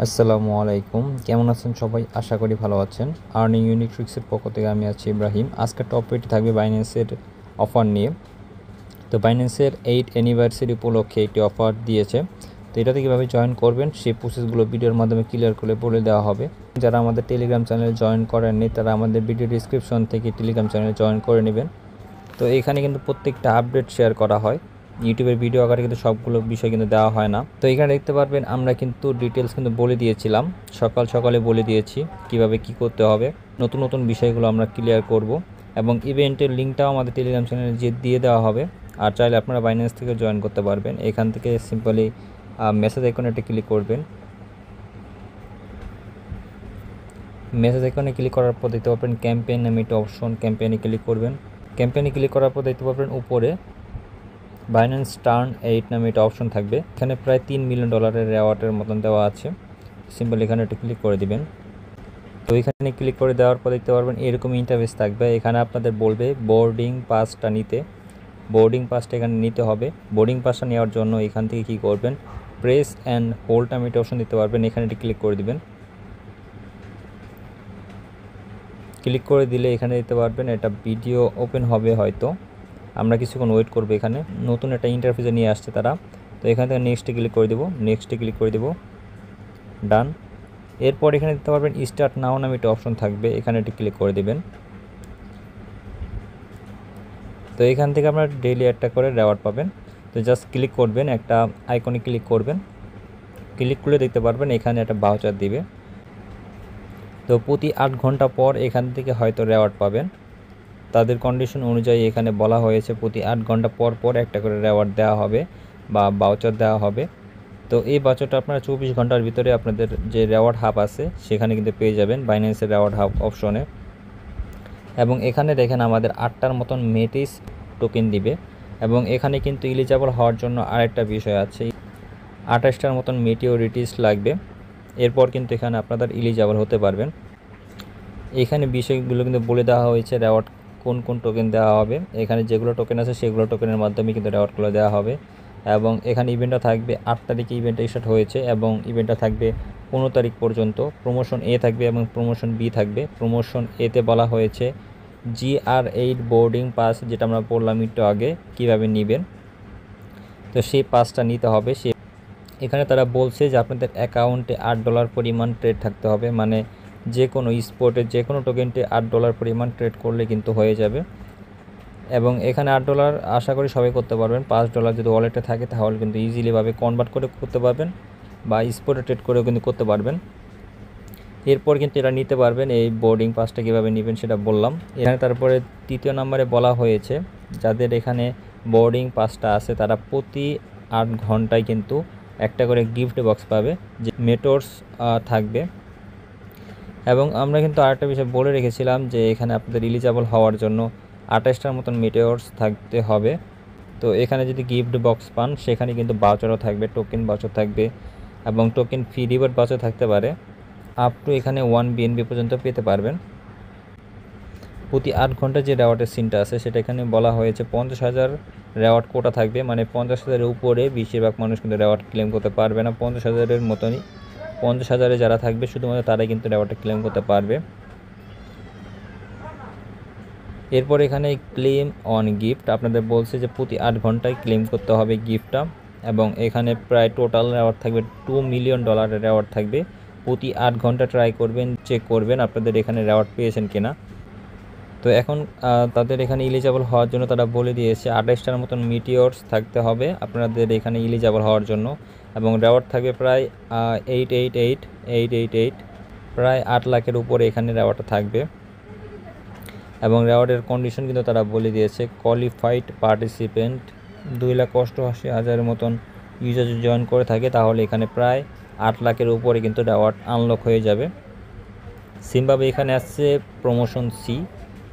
আসসালামু আলাইকুম, কেমন আছেন সবাই? আশা করি ভালো আছেন। আর্নিং ইউনিক ট্রিক্সের পক্ষ থেকে আমি আছি ইব্রাহিম। আজকের টপিকটি থাকবে বাইন্যান্সের অফার নিয়ে। তো বাইন্যান্সের 8 অ্যানিভার্সারি উপলক্ষে একটি অফার দিয়েছে। তো এটাতে কীভাবে জয়েন করবেন সেই প্রসেসগুলো ভিডিওর মাধ্যমে ক্লিয়ার করে বলে দেওয়া হবে। যারা আমাদের টেলিগ্রাম চ্যানেলে জয়েন করেননি তারা আমাদের ভিডিও ডিসক্রিপশন থেকে টেলিগ্রাম চ্যানেলে জয়েন করে নেবেন। তো এখানে কিন্তু প্রত্যেকটা আপডেট শেয়ার করা হয়। ইউটিউবের ভিডিও আকারে কিন্তু সবগুলো বিষয় কিন্তু দেওয়া হয় না। তো এখানে দেখতে পারবেন আমরা কিন্তু ডিটেলস কিন্তু বলে দিয়েছিলাম, সকালে বলে দিয়েছি কিভাবে কি করতে হবে। নতুন নতুন বিষয়গুলো আমরা ক্লিয়ার করব এবং ইভেন্টের লিঙ্কটাও আমাদের টেলিগ্রাম চ্যানেলে যে দিয়ে দেওয়া হবে। আর চাইলে আপনারা বাইন্যান্স থেকে জয়েন করতে পারবেন। এখান থেকে সিম্পলি মেসেজ আইকনে একটা ক্লিক করবেন। মেসেজ আইকনে ক্লিক করার পর দেখতে পাবেন ক্যাম্পেইন নামে একটা অপশন, ক্যাম্পেইনে ক্লিক করবেন। ক্যাম্পেইনে ক্লিক করার পর দেখতে পাবেন উপরে বাইন্যান্স টার্ন 8 নামে একটা অপশন থাকবে। এখানে প্রায় $3 মিলিয়ন রেওয়ার্ডের মতন দেওয়া আছে। সিম্পল এখানে একটা ক্লিক করে দিবেন। তো এখানে ক্লিক করে দেওয়ার পর দেখতে পারবেন এরকম ইন্টারফেস থাকবে। এখানে আপনাদের বলবে বোর্ডিং পাসটা নিতে। বোর্ডিং পাসটা এখানে নিতে হবে। বোর্ডিং পাসটা নেওয়ার জন্য এখান থেকে কি করবেন, প্রেস অ্যান্ড হোল্ড নামে একটা অপশন দিতে পারবেন। এখানে একটি ক্লিক করে দিবেন। ক্লিক করে দিলে এখানে দিতে পারবেন এটা ভিডিও ওপেন হবে হয়তো। আমরা কিছুক্ষণ ওয়েট করবো। এখানে নতুন একটা ইন্টারফেসে নিয়ে আসছে তারা। তো এখান থেকে নেক্সটে ক্লিক করে দেবো, নেক্সটে ক্লিক করে দেবো, ডান। এরপর এখানে দিতে পারবেন স্টার্ট নাও নামে একটা অপশন থাকবে। এখানে একটি ক্লিক করে দেবেন। তো এখান থেকে আপনারা ডেইলি একটা করে রেওয়ার্ড পাবেন। তো জাস্ট ক্লিক করবেন, একটা আইকনে ক্লিক করবেন। ক্লিক করলে দেখতে পারবেন এখানে একটা ভাউচার দিবে। তো প্রতি 8 ঘন্টা পর এখান থেকে হয়তো রেওয়ার্ড পাবেন। তাদের কন্ডিশন অনুযায়ী এখানে বলা হয়েছে প্রতি 8 ঘন্টা পর পর একটা করে রেওয়ার্ড দেওয়া হবে বা ভাউচার দেওয়া হবে। তো এই ভাউচারটা আপনারা 24 ঘন্টার ভিতরে আপনাদের যে রেওয়ার্ড হাব আছে সেখানে কিন্তু পেয়ে যাবেন, বাইন্যান্সের রেওয়ার্ড হাব অপশনে। এবং এখানে দেখেন আমাদের 8টার মতন মেটিস টোকেন দিবে। এবং এখানে কিন্তু এলিজিবল হওয়ার জন্য আরেকটা বিষয় আছে, 28টার মতন মেটিওরিটিস লাগবে। এরপর কিন্তু এখানে আপনাদের এলিজিবল হতে পারবেন। এখানে বিষয়গুলো কিন্তু বলে দেওয়া হয়েছে রেওয়ার্ড কোন কোন টোকেন দেওয়া হবে। এখানে যেগুলো টোকেন আছে সেগুলো টোকেনের মাধ্যমে কিন্তু রেওয়ার্ডগুলো দেওয়া হবে। এবং এখানে ইভেন্টটা থাকবে 8 তারিখে ইভেন্টটা স্টার্ট হয়েছে এবং ইভেন্টটা থাকবে 15 তারিখ পর্যন্ত। প্রমোশন এ থাকবে এবং প্রমোশন বি থাকবে। প্রমোশন এতে বলা হয়েছে GR8 বোর্ডিং পাস, যেটা আমরা বললাম একটু আগে কীভাবে নেবেন। তো সেই পাসটা নিতে হবে। এখানে তারা বলছে যে আপনাদের অ্যাকাউন্টে $8 পরিমাণ ট্রেড থাকতে হবে, মানে যে কোনো স্পটে যে কোনো টোকেনটে $8 পরিমাণ ট্রেড করলে কিন্তু হয়ে যাবে। এবং এখানে $8 আশা করি সবাই করতে পারবেন। $5 যদি ওয়ালেটে থাকে তাহলে কিন্তু ইজিলিভাবে কনভার্ট করে করতে পারবেন বা স্পটে ট্রেড করেও কিন্তু করতে পারবেন। এরপর কিন্তু এটা নিতে পারবেন। এই বোর্ডিং পাসটা কীভাবে নেবেন সেটা বললাম। এখানে তারপরে 3য় নম্বরে বলা হয়েছে যাদের এখানে বোর্ডিং পাসটা আছে তারা প্রতি 8 ঘন্টায় কিন্তু একটা করে গিফট বক্স পাবে, যে মেটোর্স থাকবে। এবং আমরা কিন্তু আরেকটা বিষয় বলে রেখেছিলাম যে এখানে আপনাদের এলিজিবল হওয়ার জন্য 28টার মতন মেটোর্স থাকতে হবে। তো এখানে যদি গিফট বক্স পান সেখানে কিন্তু ভাউচারও থাকবে, টোকেন ভাউচার থাকবে এবং টোকেন ফি রিওয়ার্ড ভাউচার থাকতে পারে। আপ টু এখানে 1 BNB পর্যন্ত পেতে পারবেন। প্রতি 8 ঘন্টা যে রেওয়ার্ডের সিনটা আছে সেটা এখানে বলা হয়েছে 50,000 রেওয়ার্ড কোটা থাকবে, মানে 50,000-এর উপরে বেশিরভাগ মানুষ কিন্তু রেওয়ার্ড ক্লেম করতে পারবে না। 50,000-এর মতনই 50,000-এ যারা থাকবে শুধুমাত্র তারাই কিন্তু রেওয়ার্ডটা ক্লেম করতে পারবে। এরপর এখানে ক্লেম অন গিফট আপনাদের বলছে যে প্রতি 8 ঘন্টায় ক্লেম করতে হবে গিফটটা। এবং এখানে প্রায় টোটাল রেওয়ার্ড থাকবে $2 মিলিয়ন রেওয়ার্ড থাকবে। প্রতি 8 ঘন্টা ট্রাই করবেন, চেক করবেন আপনাদের এখানে রেওয়ার্ড পেয়েছেন কিনা। তো এখন তাদের এখানে এলিজিবল হওয়ার জন্য তারা বলে দিয়েছে 28টার মতন মিটিওরস থাকতে হবে আপনাদের এখানে এলিজিবল হওয়ার জন্য। এবং রেওয়ার্ড থাকবে প্রায় 888 প্রায় 8 লাখের উপরে এখানে রেওয়ার্ডটা থাকবে। এবং রেওয়ার্ডের কন্ডিশন কিন্তু তারা বলে দিয়েছে কোয়ালিফাইড পার্টিসিপেন্ট 2,88,000-এর মতন ইউজার জয়েন করে থাকে তাহলে এখানে প্রায় 8 লাখের উপরে কিন্তু রেওয়ার্ড আনলক হয়ে যাবে। সিমভাবে এখানে আসছে প্রমোশন সি।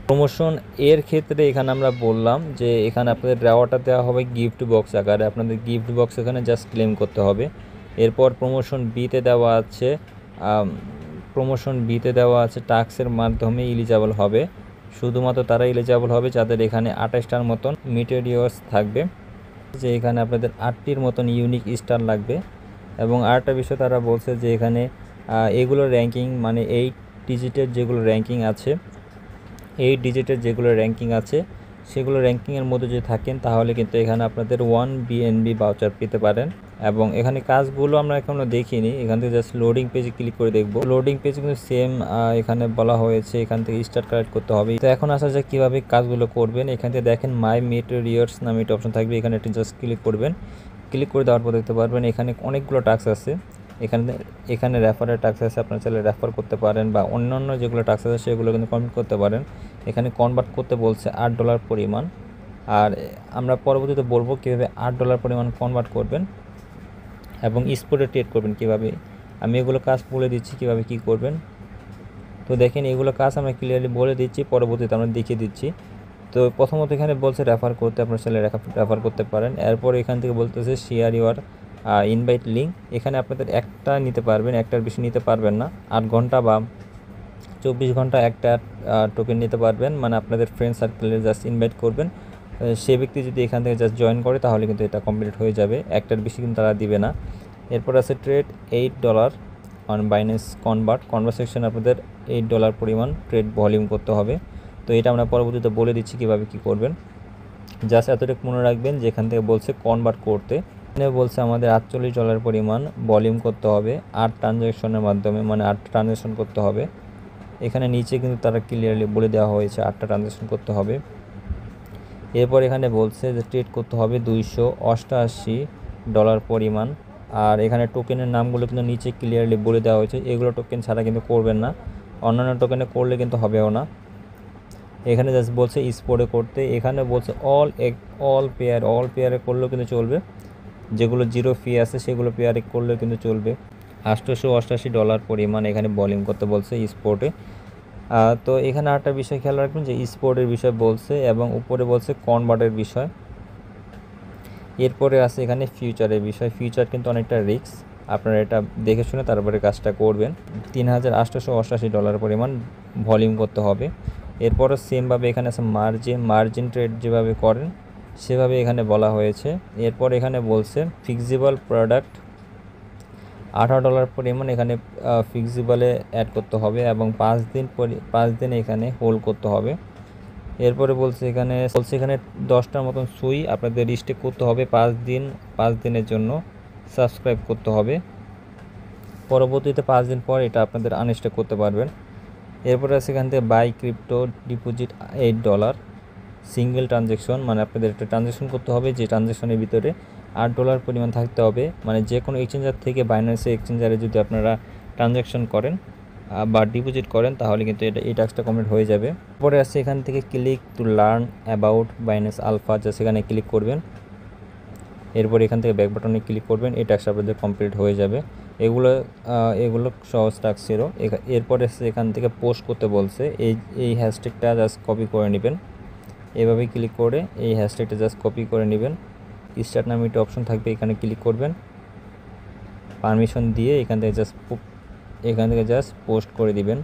প্রমোশন এর ক্ষেত্রে এখানে আমরা বললাম যে এখানে আপনাদের রেওয়ার্ডটা দেওয়া হবে গিফট বক্স আকারে। আপনাদের গিফট বক্স এখানে জাস্ট ক্লেম করতে হবে। এরপর প্রমোশন বিতে দেওয়া আছে টাস্কের মাধ্যমে এলিজিবল হবে। শুধুমাত্র তারা এলিজিবল হবে যাদের এখানে 28টার মতন মেটেরিয়ালস থাকবে, যে এখানে আপনাদের 8টির মতন ইউনিক স্টার লাগবে এবং আরেকটা বিষয় তারা বলছে যে এখানে এগুলো র্যাঙ্কিং মানে 8 ডিজিটের যেগুলো র্যাঙ্কিং আছে, 8 ডিজিটের যেগুলো র্যাঙ্কিং আছে সেগুলো র্যাঙ্কিংয়ের মধ্যে যদি থাকেন তাহলে কিন্তু এখানে আপনাদের 1 বিএনবি ভাউচার পেতে পারেন। এবং এখানে কাজগুলো আমরা এখনও দেখিনি, এখান থেকে জাস্ট লোডিং পেজে ক্লিক করে দেখব। লোডিং পেজ কিন্তু সেম এখানে বলা হয়েছে এখান থেকে স্টার্ট কালেক্ট করতে হবে। তো এখন আসা যায় কীভাবে কাজগুলো করবেন। এখান থেকে দেখেন মাই মেটেরিয়ালস নামে একটা অপশন থাকবে, এখানে একটি জাস্ট ক্লিক করবেন। ক্লিক করে দেওয়ার পর দেখতে পারবেন এখানে অনেকগুলো টাস্ক আছে। এখানে রেফারের টাস্ক আছে, আপনার চাইলে রেফার করতে পারেন বা অন্যান্য যেগুলো টাস্ক আছে সেগুলো কিন্তু কমপ্লিট করতে পারেন। এখানে কনভার্ট করতে বলছে $8 পরিমাণ, আর আমরা পরবর্তীতে বলবো কীভাবে $8 পরিমাণ কনভার্ট করবেন এবং স্পটে ট্রেড করবেন কীভাবে। আমি এগুলো কাজ বলে দিচ্ছি কীভাবে কী করবেন। তো দেখেন এগুলো কাজ আমরা ক্লিয়ারলি বলে দিচ্ছি, পরবর্তীতে আমরা দেখিয়ে দিচ্ছি। তো প্রথমত এখানে বলছে রেফার করতে, আপনার চাইলে রেফার করতে পারেন। এরপর এখান থেকে বলতেছে শেয়ার ইউর ইনভাইট লিঙ্ক। এখানে আপনাদের একটা নিতে পারবেন, একটার বেশি নিতে পারবেন না। 8 ঘন্টা বা 24 ঘন্টা একটা টোকেন নিতে পারবেন, মানে আপনাদের ফ্রেন্ড সার্কেলে জাস্ট ইনভাইট করবেন। সে ব্যক্তি যদি এখান থেকে জাস্ট জয়েন করে তাহলে কিন্তু এটা কমপ্লিট হয়ে যাবে, একটার বেশি কিন্তু তারা দিবে না। এরপর আছে ট্রেড $8 অন বাইন্যান্স কনভার্সেশন, আপনাদের $8 পরিমাণ ট্রেড ভলিউম করতে হবে। তো এটা আমরা পরবর্তীতে বলে দিচ্ছি কীভাবে কী করবেন। জাস্ট এতটুকু মনে রাখবেন যেখান থেকে বলছে কনভার্ট করতে, এখানে বলছে আমাদের $48 পরিমাণ ভলিউম করতে হবে 8 ট্রানজ্যাকশনের মাধ্যমে, মানে 8 ট্রানজ্যাকশন করতে হবে। এখানে নিচে কিন্তু তারা ক্লিয়ারলি বলে দেওয়া হয়েছে 8টা ট্রানজ্যাকশন করতে হবে। এরপর এখানে বলছে যে ট্রেড করতে হবে $288 পরিমাণ, আর এখানে টোকেনের নামগুলো কিন্তু নিচে ক্লিয়ারলি বলে দেওয়া হয়েছে। এগুলো টোকেন ছাড়া কিন্তু করবেন না, অন্যান্য টোকেনে করলে কিন্তু হবেও না। এখানে জাস্ট বলছে স্পোর্টে করতে, এখানে বলছে অল পেয়ারে করলেও কিন্তু চলবে, যেগুলো জিরো ফি আছে সেগুলো পেয়ারে করলেও কিন্তু চলবে। $888 পরিমাণ এখানে ভলিউম করতে বলছে স্পোর্টে। তো এখানে আরেকটা বিষয় খেয়াল রাখবেন যে স্পোর্টের বিষয় বলছে এবং উপরে বলছে কনভার্টের বিষয়। এরপরে আছে এখানে ফিউচারের বিষয়। ফিউচার কিন্তু অনেকটা রিস্ক, আপনারা এটা দেখে শুনে তারপরে কাজটা করবেন। $3888 পরিমাণ ভলিউম করতে হবে। এরপরও সেমভাবে এখানে আছে মার্জিন ট্রেড যেভাবে করেন সেভাবে এখানে বলা হয়েছে। এরপর এখানে বলছে ফিক্সিবল প্রোডাক্ট $18 পরিমাণ এখানে ফিক্সিবলে অ্যাড করতে হবে এবং 5 দিন এখানে হোল্ড করতে হবে। এরপরে বলছে এখানে 10টার মতন সুই আপনাদের রিস্টেক করতে হবে 5 দিনের জন্য সাবস্ক্রাইব করতে হবে। পরবর্তীতে 5 দিন পর এটা আপনাদের আনস্টেক করতে পারবেন। এরপরে আছে এখান থেকে buy crypto deposit $8 single transaction, মানে আপনাদের একটা ট্রানজ্যাকশন করতে হবে যে ট্রানজ্যাকশনের ভিতরে $8 পরিমাণ থাকতে হবে। মানে যে কোনো এক্সচেঞ্জার থেকে বাইন্যান্সের এক্সচেঞ্জারে যদি আপনারা ট্রানজ্যাকশন করেন বা ডিপোজিট করেন তাহলে কিন্তু এই টাস্কটা কমপ্লিট হয়ে যাবে। পরে আছে এখান থেকে click to learn about Binance Alpha, যা সেখানে ক্লিক করবেন। এরপর এখান থেকে ব্যাক বাটনে ক্লিক করবেন, এই টাস্ক আপনাদের কমপ্লিট হয়ে যাবে। এগুলো সহজ টাস্ক ছিল। এরপরে এখান থেকে পোস্ট করতে বলছে, এই হ্যাশট্যাগটা জাস্ট কপি করে নেবেন। এভাবে ক্লিক করে এই হ্যাশট্যাগটা জাস্ট কপি করে নেবেন। স্টার্ট নামে একটা অপশন থাকবে, এখানে ক্লিক করবেন, পারমিশন দিয়ে এখান থেকে জাস্ট পোস্ট করে দিবেন।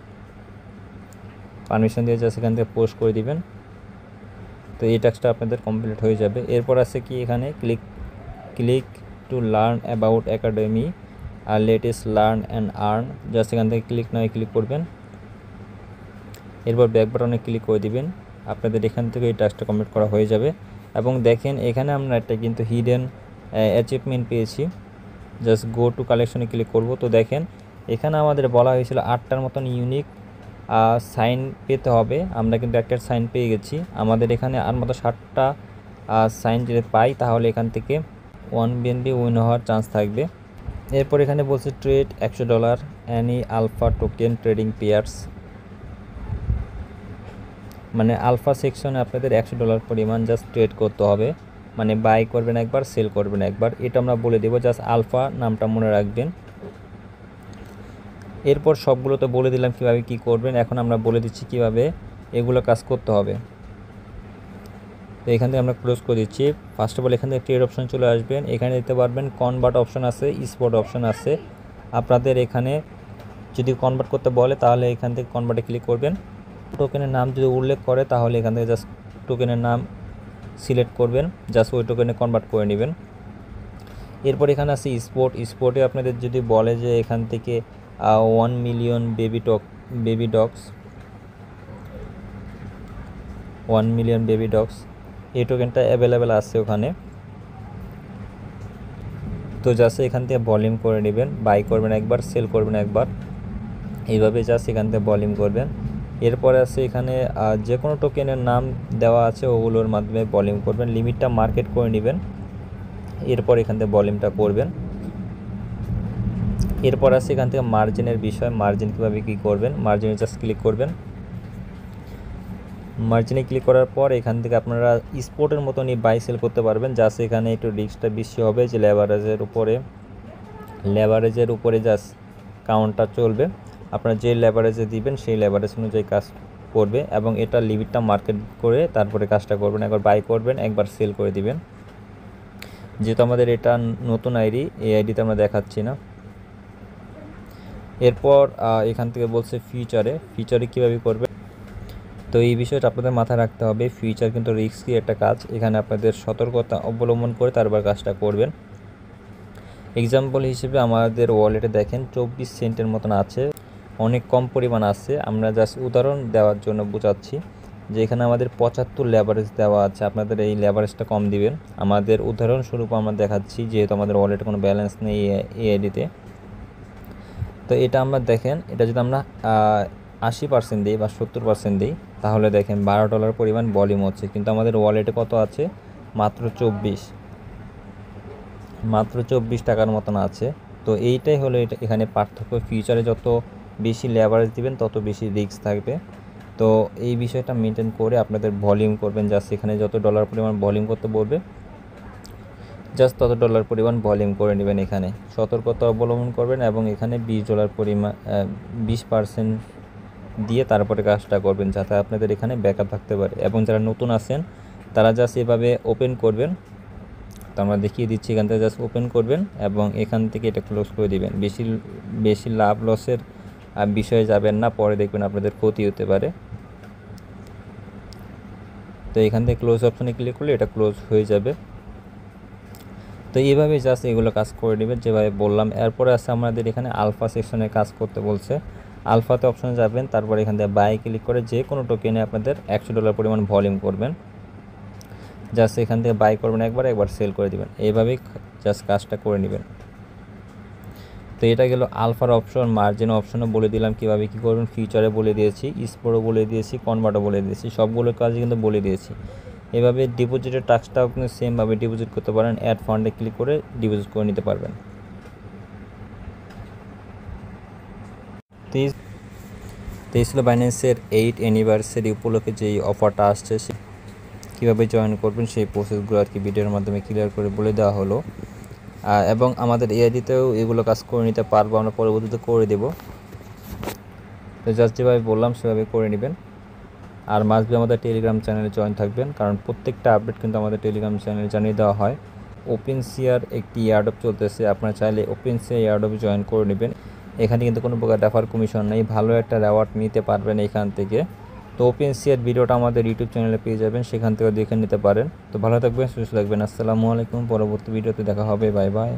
পারমিশন দিয়ে জাস্ট এখান থেকে পোস্ট করে দিবেন। তো এই টাস্কটা আপনাদের কমপ্লিট হয়ে যাবে। এরপর আছে কি এখানে click to learn about academy আর latest learn and earn, just এখান থেকে ক্লিক করবেন। এরপর ব্যাক বাটনে ক্লিক করে দিবেন। আপনাদের এখান থেকে এই টাস্কটা কমপ্লিট করা হয়ে যাবে। এবং দেখেন এখানে আমরা একটা কিন্তু হিডেন অ্যাচিভমেন্ট পেয়েছি। জাস্ট গো টু কালেকশনে ক্লিক করব। তো দেখেন এখানে আমাদের বলা হয়েছিল 8টার মতন ইউনিক সাইন পেতে হবে, আমরা কিন্তু একটা সাইন পেয়ে গেছি। আমাদের এখানে আর মতো 60টা সাইন যদি পাই তাহলে এখান থেকে 1 BNB উইন হওয়ার চান্স থাকবে। এরপর এখানে বলছে trade $100 any alpha token trading pairs, মানে আলফা সেকশনে আপনাদের $100 পরিমাণ জাস্ট ট্রেড করতে হবে, মানে বাই করবেন একবার, সেল করবেন একবার। এটা আমরা বলে দেবো, জাস্ট আলফা নামটা মনে রাখবেন। এরপর সবগুলো তো বলে দিলাম কীভাবে কী করবেন, এখন আমরা বলে দিচ্ছি কীভাবে এগুলো কাজ করতে হবে। তো এখান থেকে আমরা ক্লোজ করে দিচ্ছি। ফার্স্ট অফ অল এখান থেকে ট্রেড অপশন চলে আসবেন, এখানে দিতে পারবেন কনভার্ট অপশন আছে, স্পট অপশন আছে। আপনাদের এখানে যদি কনভার্ট করতে বলে তাহলে এখান থেকে কনভার্টে ক্লিক করবেন। টোকেনের নাম যদি উল্লেখ করে তাহলে এখান থেকে জাস্ট টোকেনের নাম সিলেক্ট করবেন, জাস্ট ওই টোকেনে কনভার্ট করে নেবেন। এরপর এখানে আছে স্পোর্টে আপনাদের যদি বলে যে এখান থেকে 1 million baby dogs 1 million baby dogs এই টোকেনটা অ্যাভেলেবেল আছে ওখানে। তো জাস্ট এখান থেকে ভলিউম করে নেবেন, বাই করবেন একবার, সেল করবেন একবার, এইভাবে জাস্ট এখান থেকে ভলিউম করবেন। এরপরে আছে এখানে যে কোনো টোকেনের নাম দেওয়া আছে ওগুলোর মাধ্যমে ভলিউম করবেন, লিমিটটা মার্কেট করে নেবেন, এরপর এখান থেকে ভলিউমটা করবেন। এরপর আছে এখান থেকে মার্জিনের বিষয়, মার্জিন কীভাবে কী করবেন, মার্জিনে জাস্ট ক্লিক করবেন। মার্জিনে ক্লিক করার পর এখান থেকে আপনারা স্পোর্টের মতনই বাই সেল করতে পারবেন। জাস্ট এখানে একটু রিস্কটা বেশি হবে যে লেভারেজের উপরে জাস্ট কাউন্টটা চলবে, আপনারা যে লেভারেজে দিবেন সেই লেভারেজ অনুযায়ী কাজ করবে, এবং এটা লিমিটটা মার্কেট করে তারপরে কাজটা করবেন, একবার বাই করবেন একবার সেল করে দিবেন। যেহেতু আমাদের এটা নতুন আইডি, এই আইডিতে আমরা দেখাচ্ছি না। এরপর এখান থেকে বলছে ফিউচারে কীভাবে করবে। তো এই বিষয়টা আপনাদের মাথায় রাখতে হবে, ফিউচার কিন্তু রিস্কি একটা কাজ, এখানে আপনাদের সতর্কতা অবলম্বন করে তারপর কাজটা করবেন। এক্সাম্পল হিসেবে আমাদের ওয়ালেটে দেখেন 24 সেন্টের মতন আছে, অনেক কম পরিমাণ আছে। আমরা জাস্ট উদাহরণ দেওয়ার জন্য বোঝাচ্ছি যে এখানে আমাদের 75 লেভারেজ দেওয়া আছে, আপনাদের এই লেভারেজটা কম দিবেন। আমাদের উদাহরণস্বরূপ আমরা দেখাচ্ছি, যেহেতু আমাদের ওয়ালেটে কোনো ব্যালেন্স নেই এই আইডিতে। তো এটা আমরা দেখেন, এটা যদি আমরা 80% দিই বা 70% দিই, তাহলে দেখেন $12 পরিমাণ ভলিউম হচ্ছে, কিন্তু আমাদের ওয়ালেটে কত আছে, মাত্র 24 টাকার মতন আছে। তো এইটাই হলো এখানে পার্থক্য, ফিউচারে যত বেশি লেভারেজ দিবেন তত বেশি রিস্ক থাকবে। তো এই বিষয়টা মেনটেন করে আপনাদের ভলিউম করবেন, জাস্ট এখানে যত ডলার পরিমাণ ভলিউম করতে বলবে জাস্ট তত ডলার পরিমাণ ভলিউম করে নেবেন। এখানে সতর্কতা অবলম্বন করবেন এবং এখানে $20 পরিমাণ 20% দিয়ে তারপরে কাজটা করবেন, যাতে আপনাদের এখানে ব্যাকআপ থাকতে পারে। এবং যারা নতুন আছেন তারা জাস্ট এভাবে ওপেন করবেন, তো আমরা দেখিয়ে দিচ্ছি, এখান থেকে জাস্ট ওপেন করবেন এবং এখান থেকে এটা ক্লোজ করে দিবেন। বেশি লাভ লসের বিষয়ে যাবেন না, পরে দেখবেন আপনাদের ক্ষতি হতে পারে। তো এখান থেকে ক্লোজ অপশনে ক্লিক করলে এটা ক্লোজ হয়ে যাবে। তো এইভাবে জাস্ট এগুলো কাজ করে নেবেন যেভাবে বললাম। এরপরে আছে আমাদের এখানে আলফা সেকশনে কাজ করতে বলছে, আলফাতে অপশনে যাবেন, তারপর এখান থেকে বাই ক্লিক করে যে কোনো টোকেনে আপনাদের $100 পরিমাণ ভলিউম করবেন, জাস্ট এখান থেকে বাই করবেন একবার সেল করে দিবেন, এইভাবেই জাস্ট কাজটা করে নেবেন। তো এটা গেল আলফার অপশন। মার্জিন অপশনও বলে দিলাম কীভাবে কী করবেন, ফিউচারে বলে দিয়েছি, স্পোর্টও বলে দিয়েছি, কনভার্টও বলে দিয়েছি, সবগুলো কাজই কিন্তু বলে দিয়েছি। এভাবে ডিপোজিটের টাস্কটাও কিন্তু সেমভাবে ডিপোজিট করতে পারেন, অ্যাড ফান্ডে ক্লিক করে ডিপোজিট করে নিতে পারবেন। তো এই ছিল বাইন্যান্সের 8 অ্যানিভার্সারি উপলক্ষে যেই অফারটা আসছে, কীভাবে জয়েন করবেন সেই প্রসেসগুলো আর কি ভিডিওর মাধ্যমে ক্লিয়ার করে বলে দেওয়া হলো। এবং আমাদের এআইডিতেও এগুলো কাজ করে নিতে পারবো, আমরা পরবর্তীতে করে দেব। তো জাস্ট যেভাবে বললাম সেভাবে করে নেবেন। আর মাস্ট বি আমাদের টেলিগ্রাম চ্যানেলে জয়েন থাকবেন, কারণ প্রত্যেকটা আপডেট কিন্তু আমাদের টেলিগ্রাম চ্যানেলে জানিয়ে দেওয়া হয়। ওপেনসিয়ার একটি এয়ারড্রপ চলতেছে, আপনারা চাইলে ওপেনসিয়ার এয়ারড্রপে জয়েন করে নেবেন। এখানে কিন্তু কোনো প্রকার রেফার কমিশন নেই, ভালো একটা রেওয়ার্ড নিতে পারবেন এখান থেকে। তো ওপেনসিয়ার ভিডিওটা আমাদের ইউটিউব চ্যানেলে পেয়ে যাবেন, সেখান থেকে দেখে নিতে পারেন। তো ভালো থাকবেন, সুস্থ থাকবেন, আসসালামু আলাইকুম। পরবর্তী ভিডিওতে দেখা হবে, বাই বাই।